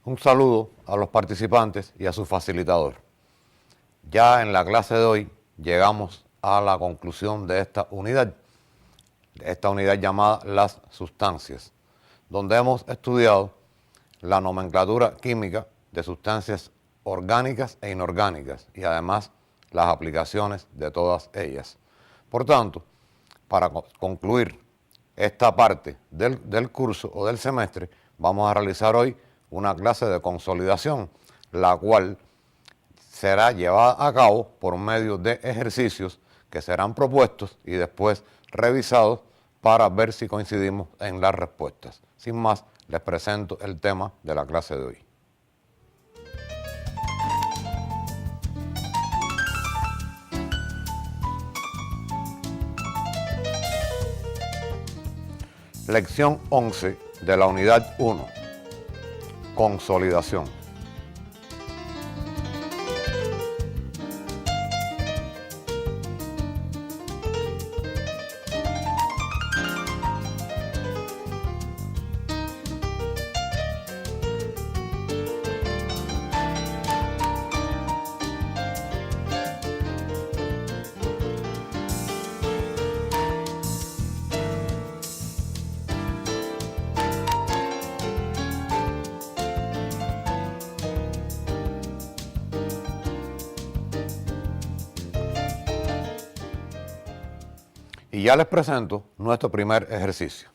Un saludo a los participantes y a su facilitador. Ya en la clase de hoy llegamos a la conclusión de esta unidad llamada las sustancias, donde hemos estudiado la nomenclatura química de sustancias orgánicas e inorgánicas y además las aplicaciones de todas ellas. Por tanto, para concluir esta parte del curso o del semestre, vamos a realizar hoy una clase de consolidación, la cual será llevada a cabo por medio de ejercicios que serán propuestos y después revisados para ver si coincidimos en las respuestas. Sin más, les presento el tema de la clase de hoy. Lección 11 de la unidad 1. Consolidación. Y ya les presento nuestro primer ejercicio.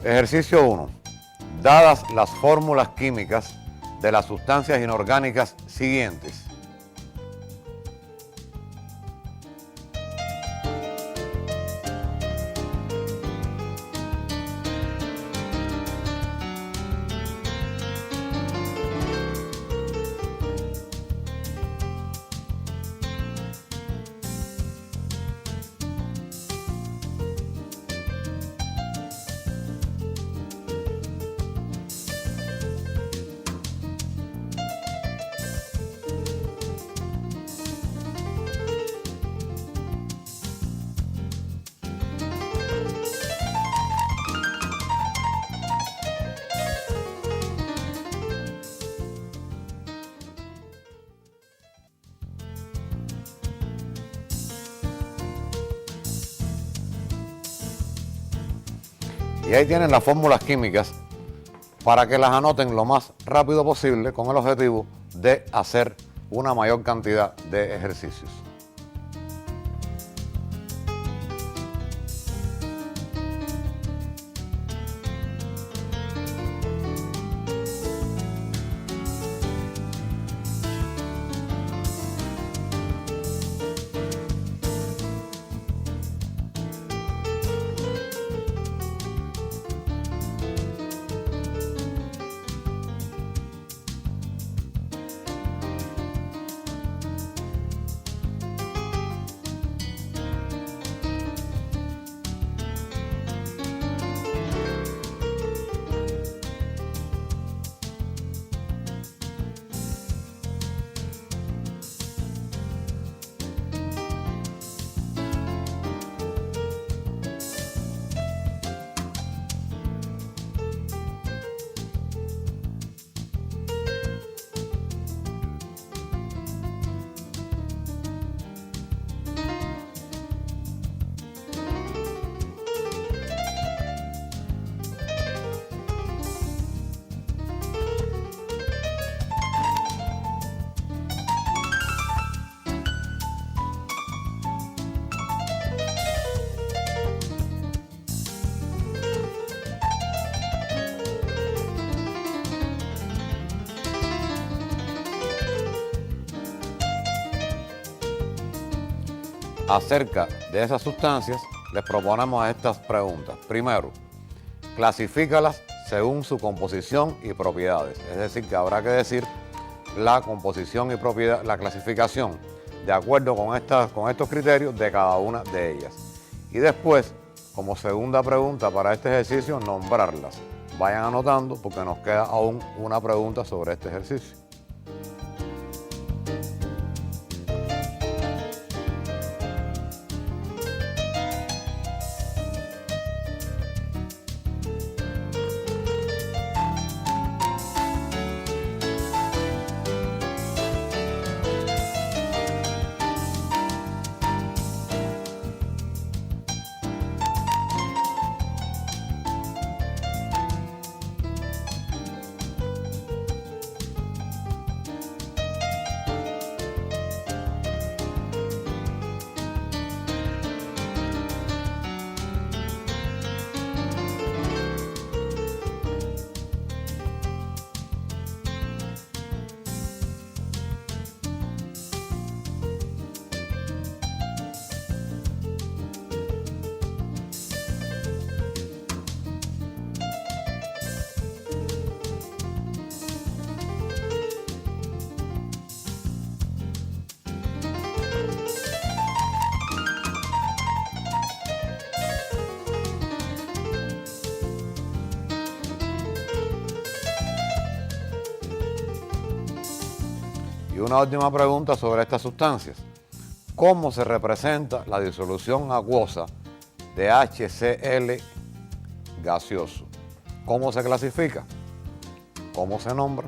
Ejercicio 1. Dadas las fórmulas químicas de las sustancias inorgánicas siguientes. Y ahí tienen las fórmulas químicas para que las anoten lo más rápido posible con el objetivo de hacer una mayor cantidad de ejercicios. Acerca de esas sustancias, les proponemos estas preguntas. Primero, clasifícalas según su composición y propiedades. Es decir, que habrá que decir la composición y propiedad, la clasificación, de acuerdo con estos criterios de cada una de ellas. Y después, como segunda pregunta para este ejercicio, nombrarlas. Vayan anotando porque nos queda aún una pregunta sobre este ejercicio. Y una última pregunta sobre estas sustancias. ¿Cómo se representa la disolución acuosa de HCl gaseoso? ¿Cómo se clasifica? ¿Cómo se nombra?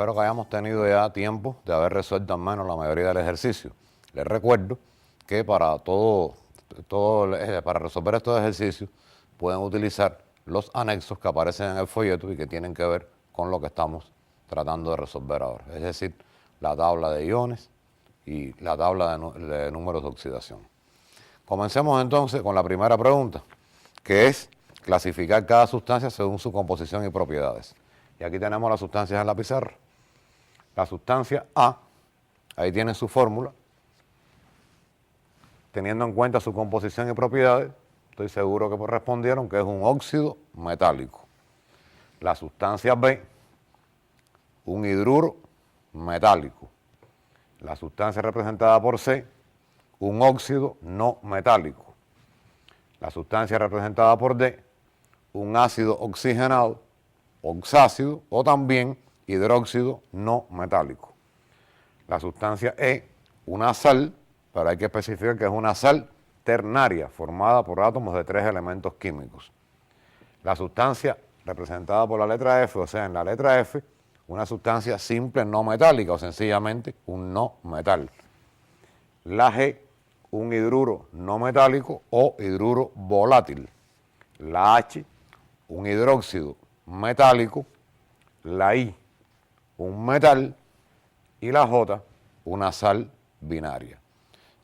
espero que hayamos tenido ya tiempo de haber resuelto al menos la mayoría del ejercicio. Les recuerdo que para resolver estos ejercicios pueden utilizar los anexos que aparecen en el folleto y que tienen que ver con lo que estamos tratando de resolver ahora. Es decir, la tabla de iones y la tabla de números de oxidación. Comencemos entonces con la primera pregunta, que es clasificar cada sustancia según su composición y propiedades. Y aquí tenemos las sustancias en la pizarra. La sustancia A, ahí tienen su fórmula. Teniendo en cuenta su composición y propiedades, estoy seguro que respondieron que es un óxido metálico. La sustancia B, un hidruro metálico. La sustancia representada por C, un óxido no metálico. La sustancia representada por D, un ácido oxigenado, oxácido o también hidróxido no metálico. La sustancia E, una sal, pero hay que especificar que es una sal ternaria formada por átomos de 3 elementos químicos. La sustancia representada por la letra F, o sea, en la letra F, una sustancia simple no metálica o sencillamente un no metal. La G, un hidruro no metálico o hidruro volátil. La H, un hidróxido metálico. La I, un metal. Y la J, una sal binaria.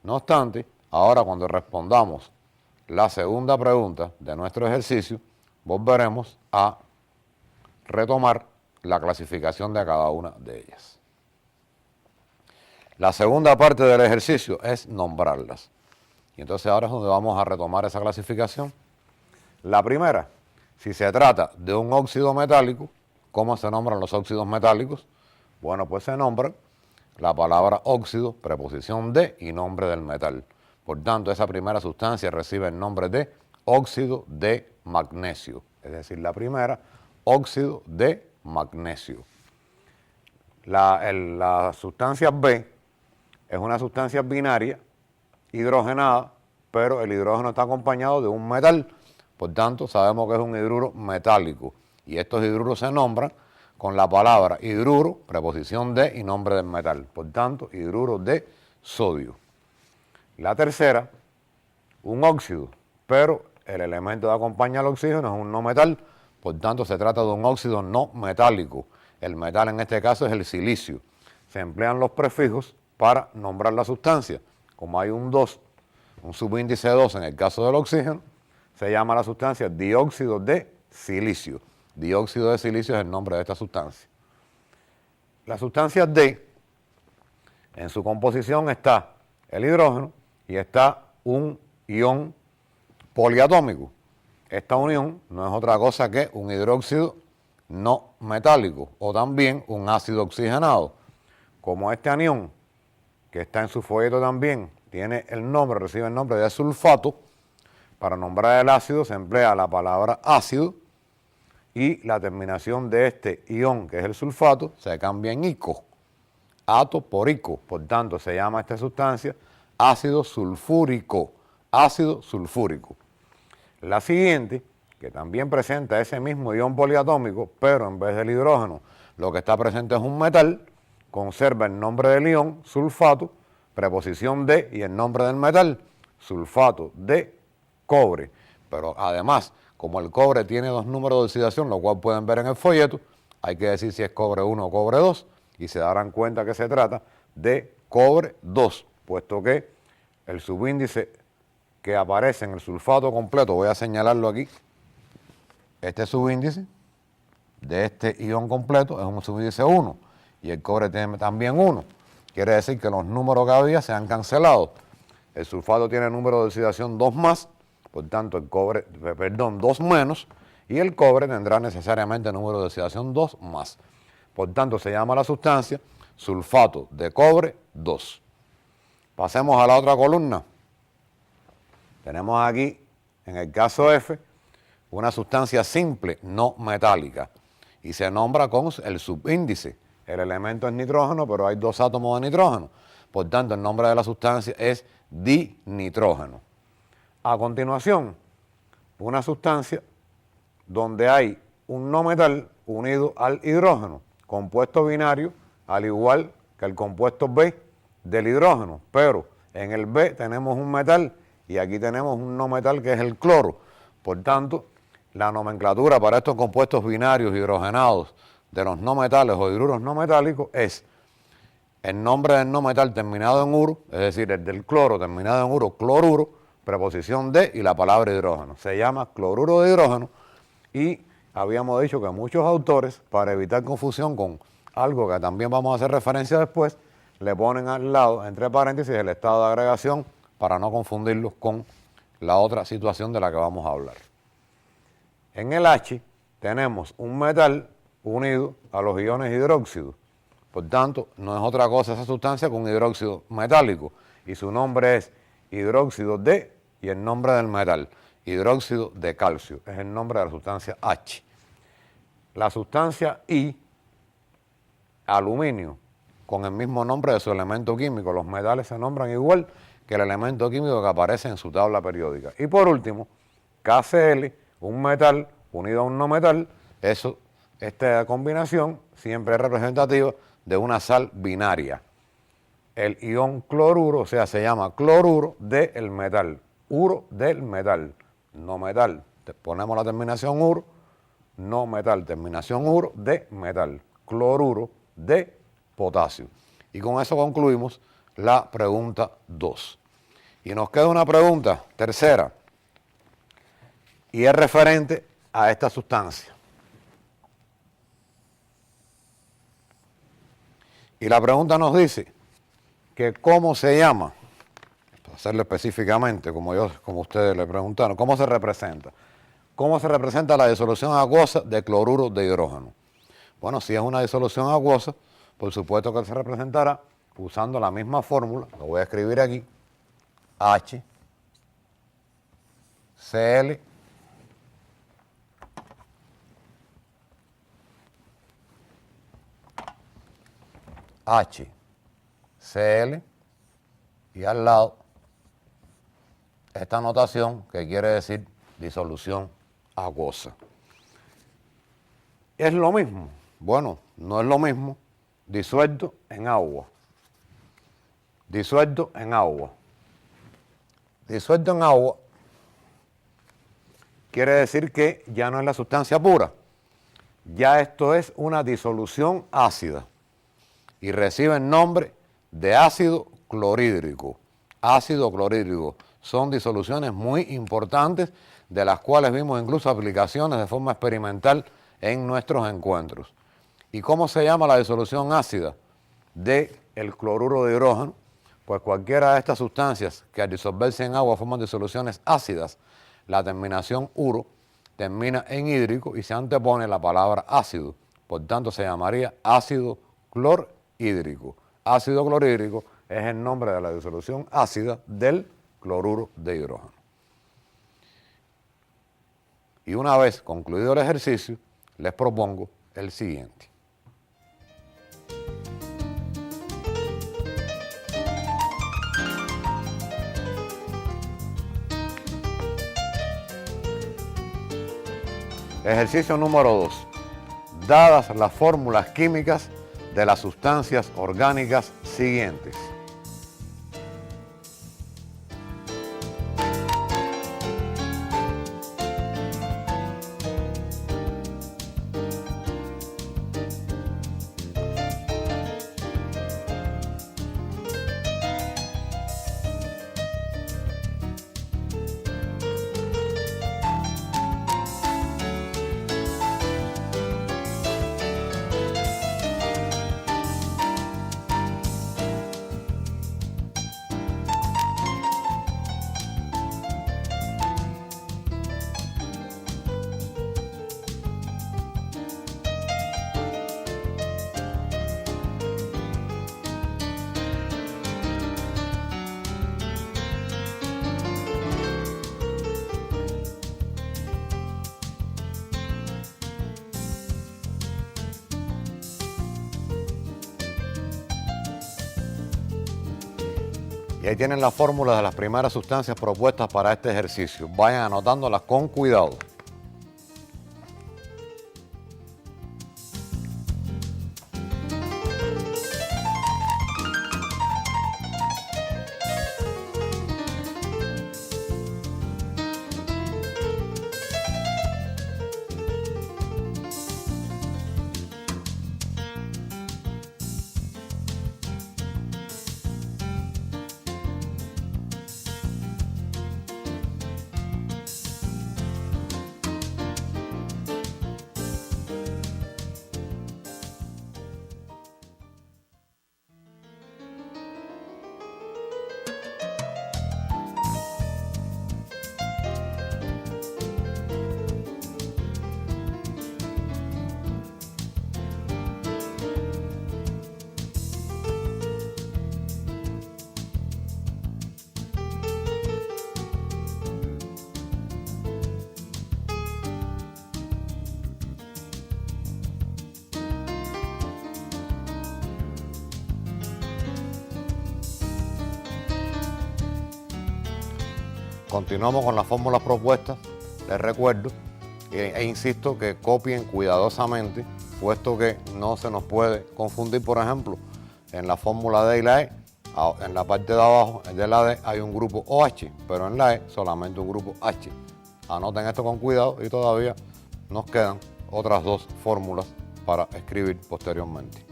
No obstante, ahora cuando respondamos la segunda pregunta de nuestro ejercicio, volveremos a retomar la clasificación de cada una de ellas. La segunda parte del ejercicio es nombrarlas. Y entonces ahora es donde vamos a retomar esa clasificación. La primera, si se trata de un óxido metálico, ¿cómo se nombran los óxidos metálicos? Bueno, pues se nombran la palabra óxido, preposición de y nombre del metal. Por tanto, esa primera sustancia recibe el nombre de óxido de magnesio. Es decir, la primera, óxido de magnesio. La sustancia B es una sustancia binaria, hidrogenada, pero el hidrógeno está acompañado de un metal. Por tanto, sabemos que es un hidruro metálico. Y estos hidruros se nombran con la palabra hidruro, preposición de y nombre del metal. Por tanto, hidruro de sodio. La tercera, un óxido, pero el elemento que acompaña al oxígeno es un no metal. Por tanto, se trata de un óxido no metálico. El metal en este caso es el silicio. Se emplean los prefijos para nombrar la sustancia. Como hay un 2, un subíndice 2 en el caso del oxígeno, se llama la sustancia dióxido de silicio. Dióxido de silicio es el nombre de esta sustancia. La sustancia D, en su composición está el hidrógeno y está un ion poliatómico. Esta unión no es otra cosa que un hidróxido no metálico o también un ácido oxigenado. Como este anión, que está en su folleto también, recibe el nombre de sulfato, para nombrar el ácido se emplea la palabra ácido y la terminación de este ion, que es el sulfato, se cambia en ico, ato por ico. Por tanto, se llama esta sustancia ácido sulfúrico, ácido sulfúrico. La siguiente, que también presenta ese mismo ion poliatómico, pero en vez del hidrógeno, lo que está presente es un metal, conserva el nombre del ion, sulfato, preposición de y el nombre del metal, sulfato de cobre. Pero además, como el cobre tiene 2 números de oxidación, lo cual pueden ver en el folleto, hay que decir si es cobre 1 o cobre 2, y se darán cuenta que se trata de cobre 2, puesto que el subíndice que aparece en el sulfato completo, voy a señalarlo aquí, este subíndice de este ion completo es un subíndice 1, y el cobre tiene también 1. Quiere decir que los números que había se han cancelado. El sulfato tiene número de oxidación 2 más, por tanto el cobre, 2 menos, y el cobre tendrá necesariamente número de oxidación 2 más. Por tanto, se llama la sustancia sulfato de cobre 2. Pasemos a la otra columna. Tenemos aquí, en el caso F, una sustancia simple no metálica y se nombra con el subíndice. El elemento es nitrógeno, pero hay 2 átomos de nitrógeno. Por tanto, el nombre de la sustancia es dinitrógeno. A continuación, una sustancia donde hay un no metal unido al hidrógeno. compuesto binario, al igual que el compuesto B del hidrógeno, pero en el B tenemos un metal y aquí tenemos un no metal que es el cloro. Por tanto, la nomenclatura para estos compuestos binarios hidrogenados de los no metales o hidruros no metálicos es el nombre del no metal terminado en uro, es decir, el del cloro terminado en uro, cloruro, preposición de y la palabra hidrógeno. Se llama cloruro de hidrógeno y habíamos dicho que muchos autores, para evitar confusión con algo que también vamos a hacer referencia después, le ponen al lado, entre paréntesis, el estado de agregación para no confundirlos con la otra situación de la que vamos a hablar. En el H tenemos un metal unido a los iones hidróxido. Por tanto, no es otra cosa esa sustancia que un hidróxido metálico. Y su nombre es hidróxido de, y el nombre del metal, hidróxido de calcio. Es el nombre de la sustancia H. La sustancia I, aluminio, con el mismo nombre de su elemento químico. Los metales se nombran igual que el elemento químico que aparece en su tabla periódica. Y por último, KCl, un metal unido a un no metal. Esta combinación siempre es representativa de una sal binaria. El ion cloruro, o sea, se llama cloruro del metal, uro del metal, no metal. Ponemos la terminación uro, no metal, terminación uro de metal, cloruro de potasio. Y con eso concluimos la pregunta 2. Y nos queda una pregunta, tercera, y es referente a esta sustancia. Y la pregunta nos dice que cómo se llama, para hacerlo específicamente, como ustedes le preguntaron, cómo se representa. ¿Cómo se representa la disolución acuosa de cloruro de hidrógeno? Bueno, si es una disolución acuosa, por supuesto que se representará usando la misma fórmula, lo voy a escribir aquí, HCl HCl y al lado esta notación que quiere decir disolución acuosa. ¿Es lo mismo? Bueno, no es lo mismo disuelto en agua. Disuelto en agua. Disuelto en agua quiere decir que ya no es la sustancia pura. Ya esto es una disolución ácida y recibe el nombre de ácido clorhídrico. Ácido clorhídrico son disoluciones muy importantes de las cuales vimos incluso aplicaciones de forma experimental en nuestros encuentros. ¿Y cómo se llama la disolución ácida del cloruro de hidrógeno? Pues cualquiera de estas sustancias que al disolverse en agua forman disoluciones ácidas, la terminación uro termina en hídrico y se antepone la palabra ácido. Por tanto, se llamaría ácido clorhídrico. Ácido clorhídrico es el nombre de la disolución ácida del cloruro de hidrógeno. Y una vez concluido el ejercicio, les propongo el siguiente. Ejercicio número 2. Dadas las fórmulas químicas de las sustancias orgánicas siguientes. Y ahí tienen las fórmulas de las primeras sustancias propuestas para este ejercicio. Vayan anotándolas con cuidado. Continuamos con las fórmulas propuestas. Les recuerdo e insisto que copien cuidadosamente, puesto que no se nos puede confundir. Por ejemplo, en la fórmula D y la E, en la parte de abajo de la D hay un grupo OH, pero en la E solamente un grupo H. Anoten esto con cuidado y todavía nos quedan otras dos fórmulas para escribir posteriormente.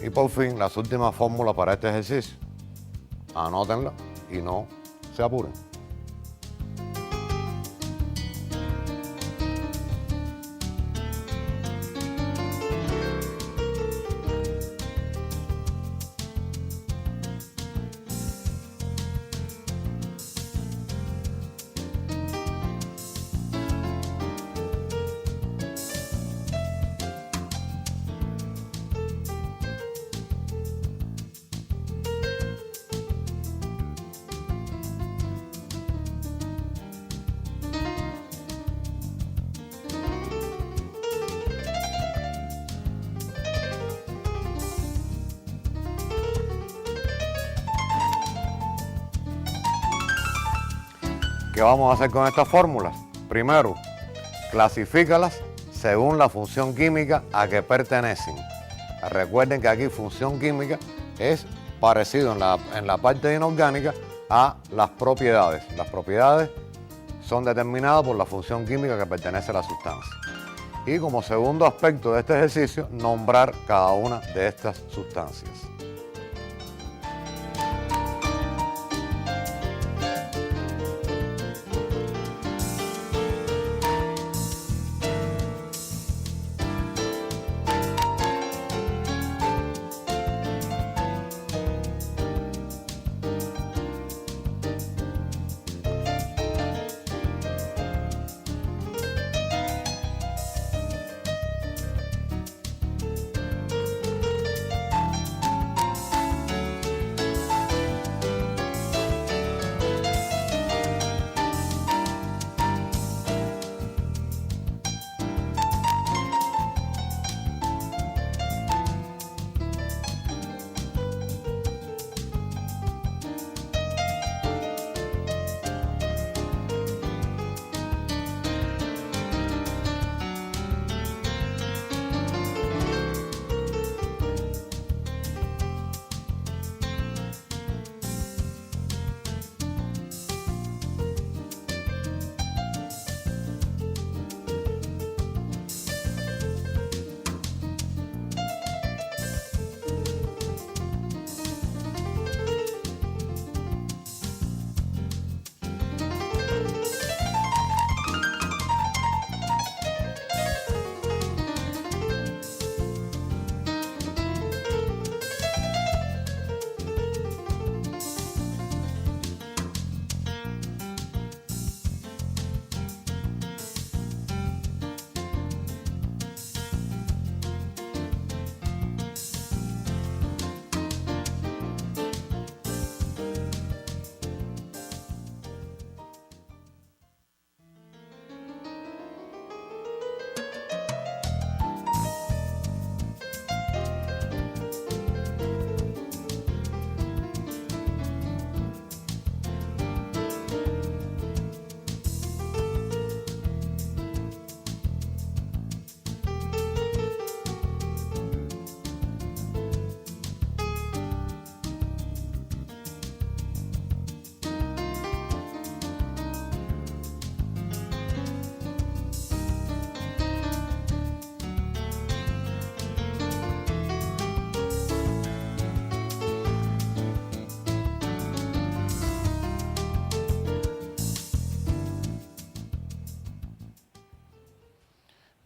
Y por fin, las últimas fórmulas para este ejercicio. Anótenlas y no se apuren. ¿Qué vamos a hacer con estas fórmulas? Primero, clasifícalas según la función química a que pertenecen. Recuerden que aquí función química es parecido en la parte inorgánica a las propiedades. Las propiedades son determinadas por la función química que pertenece a la sustancia. Y como segundo aspecto de este ejercicio, nombrar cada una de estas sustancias.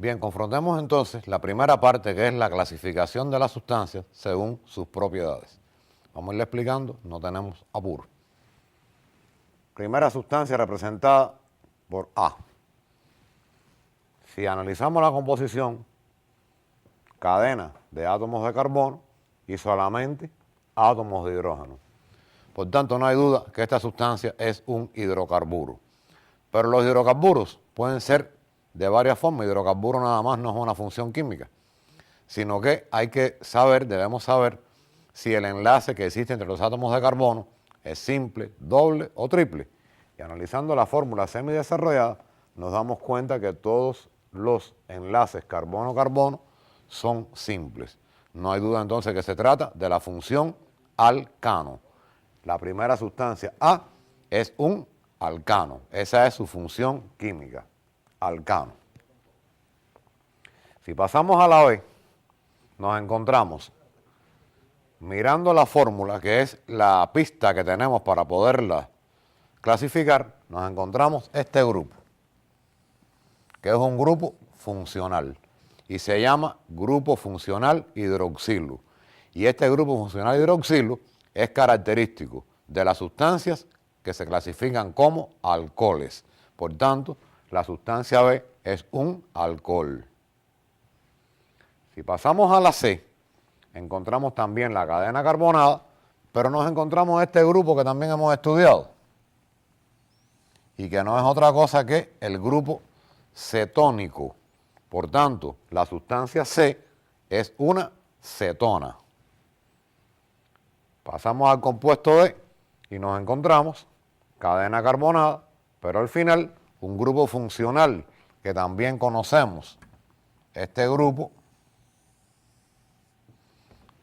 Bien, confrontemos entonces la primera parte, que es la clasificación de las sustancias según sus propiedades. Vamos a irle explicando, no tenemos apuro. Primera sustancia representada por A. Si analizamos la composición, cadena de átomos de carbono y solamente átomos de hidrógeno. Por tanto, no hay duda que esta sustancia es un hidrocarburo. Pero los hidrocarburos pueden ser de varias formas. Hidrocarburo nada más no es una función química, sino que debemos saber si el enlace que existe entre los átomos de carbono es simple, doble o triple. Y analizando la fórmula semidesarrollada, nos damos cuenta que todos los enlaces carbono-carbono son simples. No hay duda entonces que se trata de la función alcano. La primera sustancia A es un alcano. Esa es su función química, alcano. Si pasamos a la B, nos encontramos, mirando la fórmula, que es la pista que tenemos para poderla clasificar, nos encontramos este grupo, que es un grupo funcional y se llama grupo funcional hidroxilo. Y este grupo funcional hidroxilo es característico de las sustancias que se clasifican como alcoholes. Por tanto, la sustancia B es un alcohol. Si pasamos a la C, encontramos también la cadena carbonada, pero nos encontramos este grupo que también hemos estudiado y que no es otra cosa que el grupo cetónico. Por tanto, la sustancia C es una cetona. Pasamos al compuesto D y nos encontramos cadena carbonada, pero al final un grupo funcional que también conocemos. Este grupo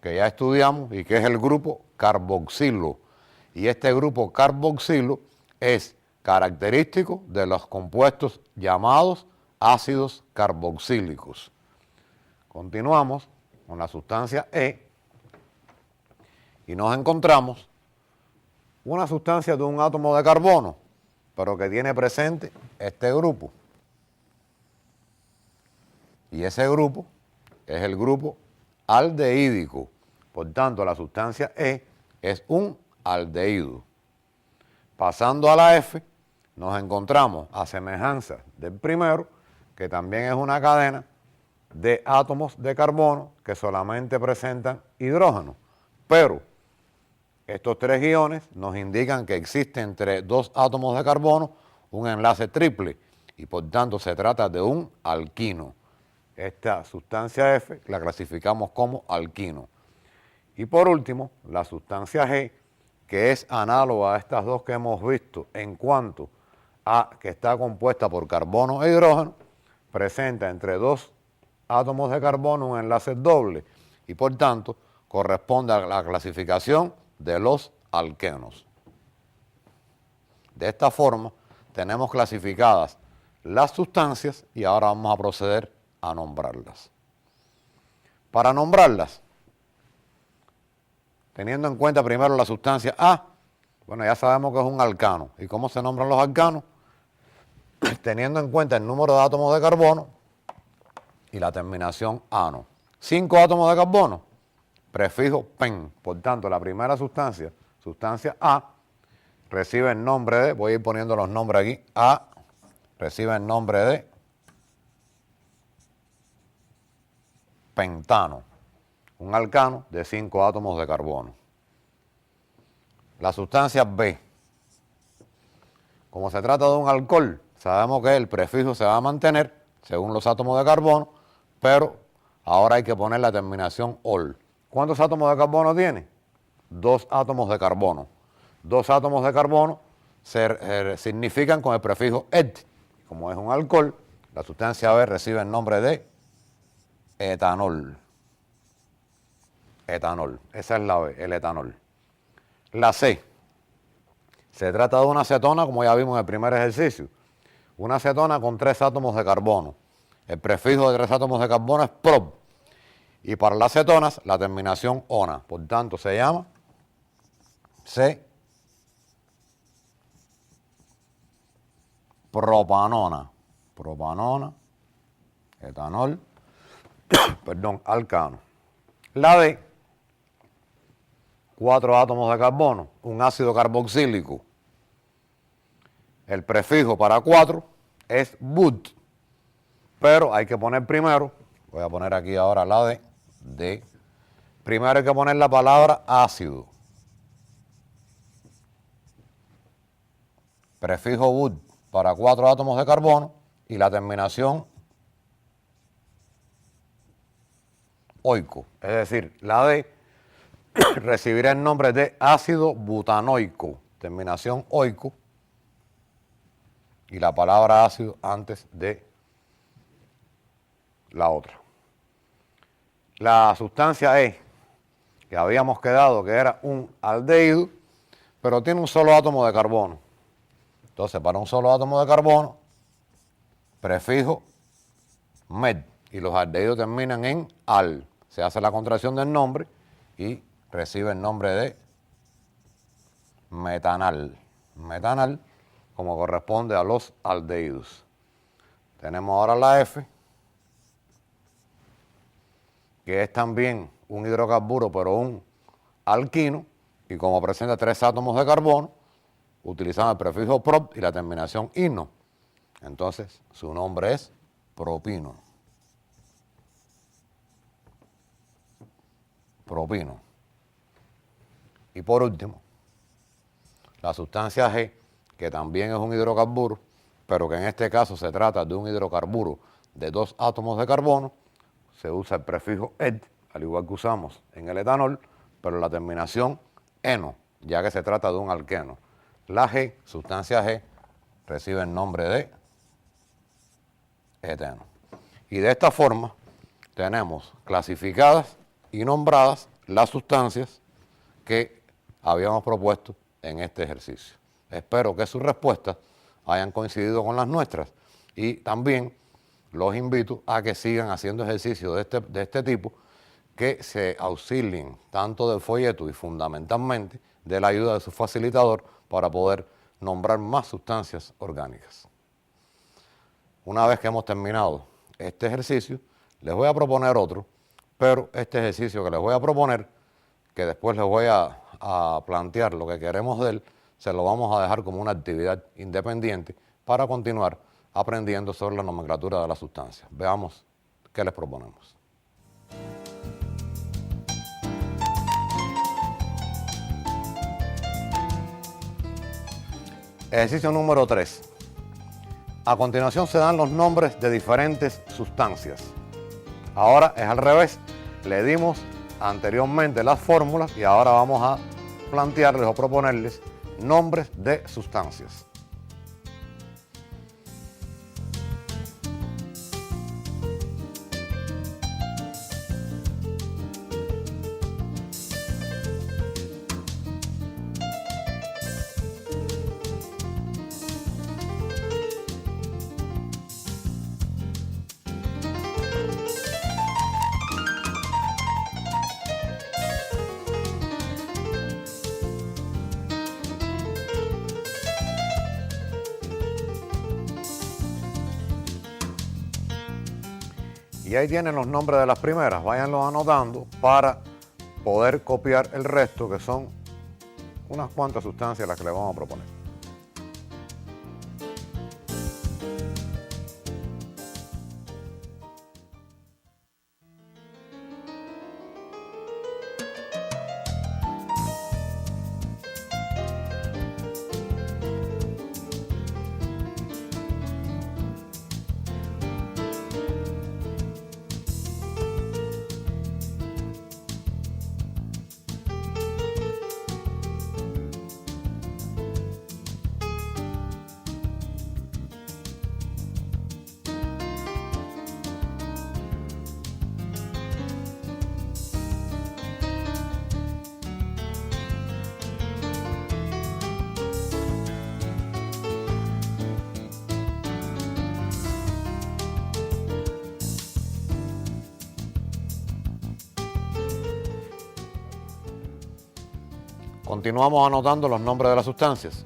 que ya estudiamos y que es el grupo carboxilo. Y este grupo carboxilo es característico de los compuestos llamados ácidos carboxílicos. Continuamos con la sustancia E y nos encontramos una sustancia de un átomo de carbono, pero que tiene presente este grupo. Y ese grupo es el grupo aldehídico. Por tanto, la sustancia E es un aldehído. Pasando a la F, nos encontramos, a semejanza del primero, que también es una cadena de átomos de carbono que solamente presentan hidrógeno. Pero estos tres iones nos indican que existe entre dos átomos de carbono un enlace triple y por tanto se trata de un alquino. Esta sustancia F la clasificamos como alquino. Y por último, la sustancia G, que es análoga a estas dos que hemos visto en cuanto a que está compuesta por carbono e hidrógeno, presenta entre dos átomos de carbono un enlace doble y por tanto corresponde a la clasificación de los alquenos. De esta forma tenemos clasificadas las sustancias y ahora vamos a proceder a nombrarlas. Para nombrarlas, teniendo en cuenta primero la sustancia A, bueno, ya sabemos que es un alcano. ¿Y cómo se nombran los alcanos? Teniendo en cuenta el número de átomos de carbono y la terminación ano. 5 átomos de carbono, prefijo pen. Por tanto, la primera sustancia, sustancia A, recibe el nombre de, voy a ir poniendo los nombres aquí, A recibe el nombre de pentano, un alcano de 5 átomos de carbono. La sustancia B, como se trata de un alcohol, sabemos que el prefijo se va a mantener según los átomos de carbono, pero ahora hay que poner la terminación ol. ¿Cuántos átomos de carbono tiene? 2 átomos de carbono. 2 átomos de carbono se significan con el prefijo et. Como es un alcohol, la sustancia B recibe el nombre de etanol. Etanol, esa es la B, el etanol. La C, se trata de una cetona, como ya vimos en el primer ejercicio. Una cetona con 3 átomos de carbono. El prefijo de 3 átomos de carbono es prop. Y para las cetonas, la terminación ona. Por tanto, se llama C-propanona. Propanona etanol, perdón, alcano. La D, 4 átomos de carbono, un ácido carboxílico. El prefijo para 4 es but, pero hay que poner primero, voy a poner aquí ahora la D, primero hay que poner la palabra ácido. Prefijo but para 4 átomos de carbono y la terminación oico, es decir, la D recibirá el nombre de ácido butanoico, terminación oico, y la palabra ácido antes de la otra. La sustancia E, que habíamos quedado que era un aldehído, pero tiene un solo átomo de carbono. Entonces, para un solo átomo de carbono, prefijo med, y los aldehídos terminan en al. Se hace la contracción del nombre y recibe el nombre de metanal. Metanal, como corresponde a los aldehídos. Tenemos ahora la F, que es también un hidrocarburo, pero un alquino, y como presenta 3 átomos de carbono, utilizamos el prefijo prop y la terminación ino. Entonces, su nombre es propino. Propino. Y por último, la sustancia G, que también es un hidrocarburo, pero que en este caso se trata de un hidrocarburo de 2 átomos de carbono, se usa el prefijo ed, al igual que usamos en el etanol, pero la terminación eno, ya que se trata de un alqueno. La G, sustancia G, recibe el nombre de eteno. Y de esta forma tenemos clasificadas y nombradas las sustancias que habíamos propuesto en este ejercicio. Espero que sus respuestas hayan coincidido con las nuestras y también los invito a que sigan haciendo ejercicios de este tipo, que se auxilien tanto del folleto y fundamentalmente de la ayuda de su facilitador para poder nombrar más sustancias orgánicas. Una vez que hemos terminado este ejercicio, les voy a proponer otro, pero este ejercicio que les voy a proponer, que después les voy a plantear lo que queremos de él, se lo vamos a dejar como una actividad independiente para continuar aprendiendo sobre la nomenclatura de las sustancias. Veamos qué les proponemos. Ejercicio número 3. A continuación se dan los nombres de diferentes sustancias. Ahora es al revés. Le dimos anteriormente las fórmulas y ahora vamos a plantearles o proponerles nombres de sustancias. Y ahí tienen los nombres de las primeras, váyanlos anotando para poder copiar el resto, que son unas cuantas sustancias las que les vamos a proponer. Continuamos anotando los nombres de las sustancias.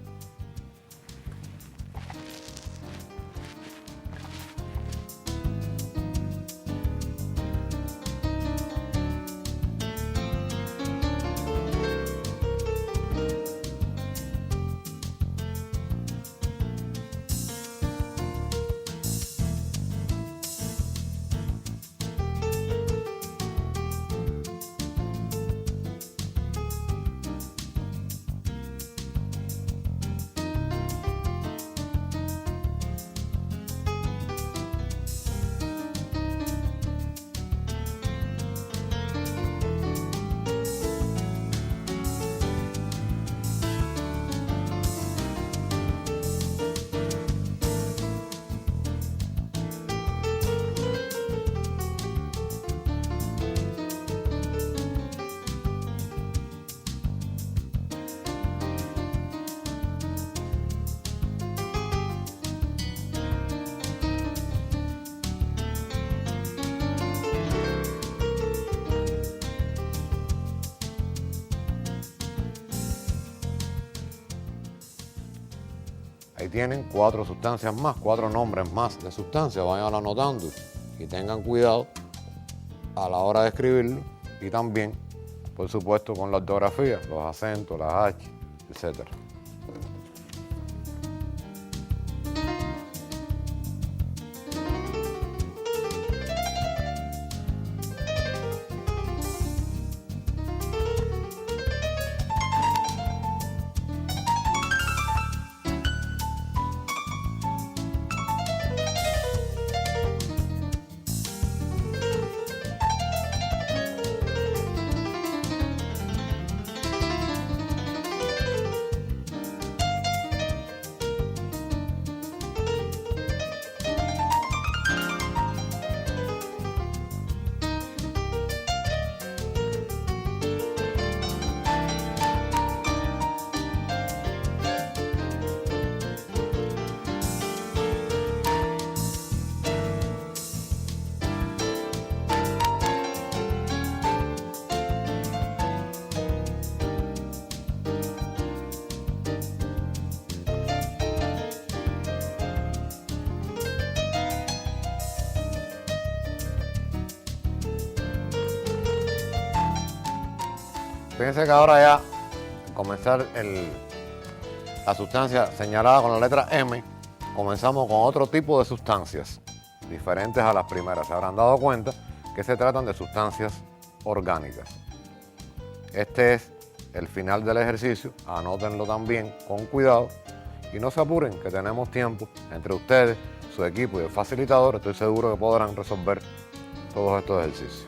Ahí tienen 4 sustancias más, 4 nombres más de sustancias. Vayan anotando y tengan cuidado a la hora de escribirlo y también, por supuesto, con la ortografía, los acentos, las H, etc. Fíjense que ahora ya, al comenzar la sustancia señalada con la letra M, comenzamos con otro tipo de sustancias, diferentes a las primeras. Se habrán dado cuenta que se tratan de sustancias orgánicas. Este es el final del ejercicio, anótenlo también con cuidado y no se apuren, que tenemos tiempo entre ustedes, su equipo y el facilitador. Estoy seguro que podrán resolver todos estos ejercicios.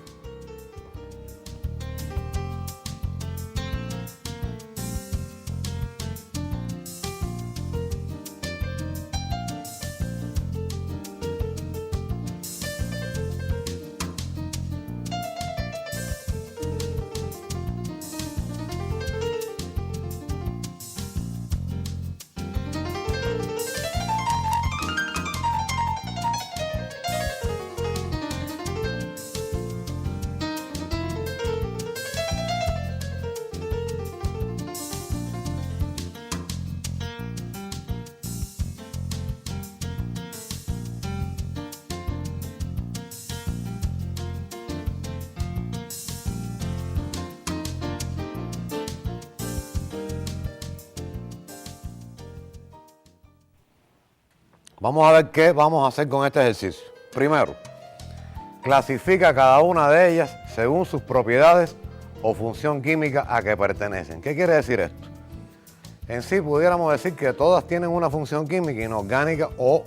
Vamos a ver qué vamos a hacer con este ejercicio. Primero, clasifica cada una de ellas según sus propiedades o función química a que pertenecen. ¿Qué quiere decir esto? En sí pudiéramos decir que todas tienen una función química inorgánica o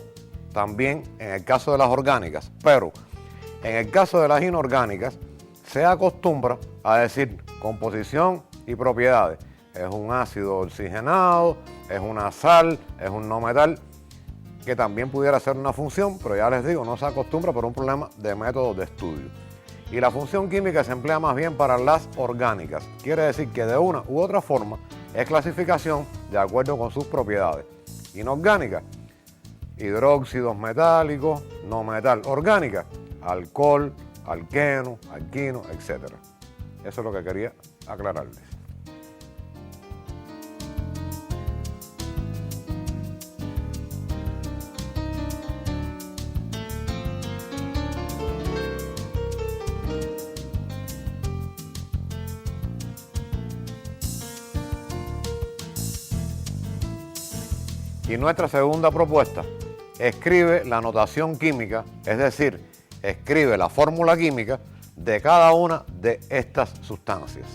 también en el caso de las orgánicas, pero en el caso de las inorgánicas se acostumbra a decir composición y propiedades. Es un ácido oxigenado, es una sal, es un no metal, que también pudiera ser una función, pero ya les digo, no se acostumbra por un problema de método de estudio. Y la función química se emplea más bien para las orgánicas. Quiere decir que de una u otra forma es clasificación de acuerdo con sus propiedades. Inorgánica, hidróxidos metálicos, no metal. Orgánica, alcohol, alqueno, alquino, etc. Eso es lo que quería aclararles. Y nuestra segunda propuesta, escribe la notación química, es decir, escribe la fórmula química de cada una de estas sustancias.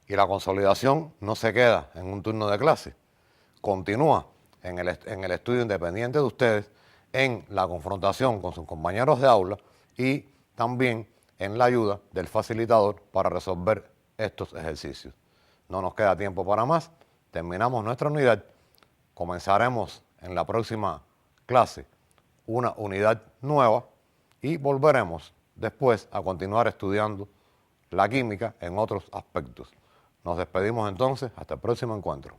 Y la consolidación no se queda en un turno de clase. continúa en el estudio independiente de ustedes, en la confrontación con sus compañeros de aula y también en la ayuda del facilitador para resolver estos ejercicios. No nos queda tiempo para más. Terminamos nuestra unidad. Comenzaremos en la próxima clase una unidad nueva y volveremos después a continuar estudiando la química en otros aspectos. Nos despedimos entonces, hasta el próximo encuentro.